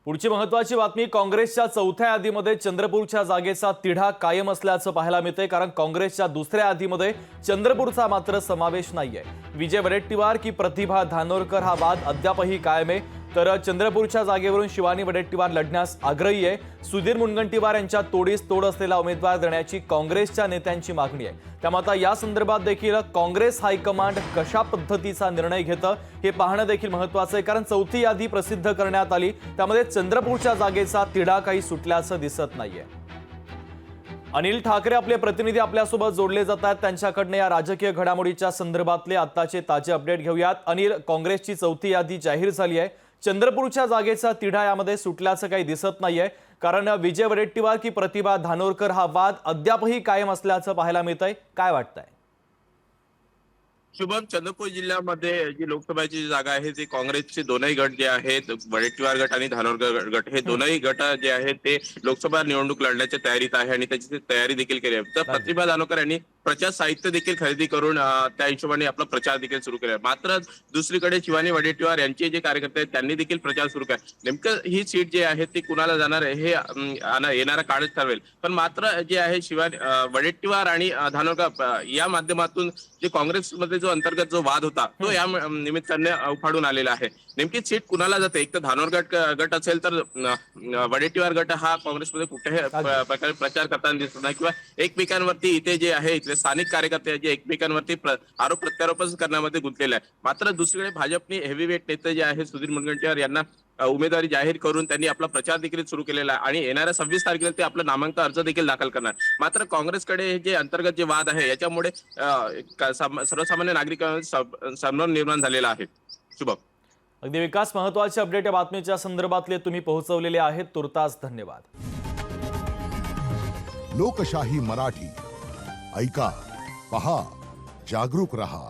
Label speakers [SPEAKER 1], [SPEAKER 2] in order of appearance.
[SPEAKER 1] पुढची महत्त्वाची बातमी, काँग्रेसच्या चौथ्या यादीमध्ये चंद्रपूरच्या जागेचा तिढा कायम असल्याचं पाहायला मिळतंय। कारण काँग्रेसच्या दुसऱ्या यादीमध्ये चंद्रपूरचा मात्र समावेश नाहीये। विजय वडेट्टीवार की प्रतिभा धानोरकर हा वाद अद्यापही कायम आहे। तर चंद्रपूरच्या जागेवरून शिवानी वडेट्टीवार लढण्यास आग्रही आहे। सुधीर मुनगंटीवार यांच्या तोडीस तोड असलेला उमेदवार देण्याची काँग्रेसच्या नेत्यांची मागणी आहे। त्यामुळे आता या संदर्भात देखील काँग्रेस हायकमांड कशा पद्धतीचा निर्णय घेतं हे पाहणं देखील महत्त्वाचं आहे। कारण चौथी यादी प्रसिद्ध करण्यात आली, त्यामध्ये चंद्रपूरच्या जागेचा तिढा काही सुटल्याचं दिसत नाहीये। अनिल ठाकरे आपले प्रतिनिधी आपल्यासोबत जोडले जातात, त्यांच्याकडनं या राजकीय घडामोडीच्या संदर्भातले आताचे ताजे अपडेट घेऊयात। अनिल, काँग्रेसची चौथी यादी जाहीर झाली आहे। चंद्रपूरच्या जागेचा तिढा यामध्ये सुटल्याचं काही दिसत नाहीये। कारण विजय वडेट्टीवार की प्रतिभा धानोरकर हा वाद अद्यापही कायम असल्याचं पाहायला मिळतंय। काय वाटतंय?
[SPEAKER 2] शुभम, चंद्रपूर जिल्ह्यामध्ये जी लोकसभेची जागा आहे ती काँग्रेसचे दोनही गट जे आहेत, वडेट्टीवार गट आणि धानोरकर गट, हे दोनही गट जे आहेत ते लोकसभा निवडणूक लढण्याच्या तयारीत आहे आणि त्याची तयारी देखील केली आहे। तर प्रतिभा धानोरकर यांनी प्रचार साहित्य देखील खरेदी करून त्या हिशोबाने आपला प्रचार देखील सुरू केला। मात्र दुसरीकडे शिवानी वडेट्टीवार यांचे जे कार्यकर्ते आहेत त्यांनी देखील प्रचार सुरू केला। नेमकं ही सीट जी आहे ती कुणाला जाणार आहे हे येणारा काळच ठरवेल। पण मात्र जे आहे शिवानी वडेट्टीवार आणि धानोरकर या माध्यमातून जे काँग्रेसमध्ये जो अंतर्गत जो वाद होता तो या निमित्ताने उफाडून आलेला आहे। नेमकी सीट कुणाला जाते, एक तर धानोरकर गट असेल तर वडेट्टीवार गट हा काँग्रेसमध्ये कुठेही प्रकारे प्रचार करताना दिसत नाही किंवा एकमेकांवरती इथे जे आहे इथले स्थानिक कार्यकर्ते जे एकमेकांवरती आरोप प्रत्यारोप करण्यामध्ये गुंतलेले आहे। मात्र दुसरीकडे भाजपने हेवीवेट नेते जे आहे सुधीर मुनगंटीवार यांना उमेदवारी जाहीर करून त्यांनी आपला प्रचार देखील सुरू केलेला आहे आणि येणाऱ्या 26 तारखेला ते आपला नामांकन अर्ज देखील दाखल करणार। मात्र काँग्रेसकडे जे अंतर्गत जे वाद आहे याच्यामुळे सर्वसामान्य नागरिकांना संभ्रम निर्माण झालेला आहे। शुभम,
[SPEAKER 1] अगदी विकास, महत्त्वाचे अपडेट या बातमीच्या संदर्भातले तुम्ही पोहोचवलेले आहेत, तुर्तास धन्यवाद।
[SPEAKER 3] लोकशाही मराठी ऐका, पहा, जागरूक रहा।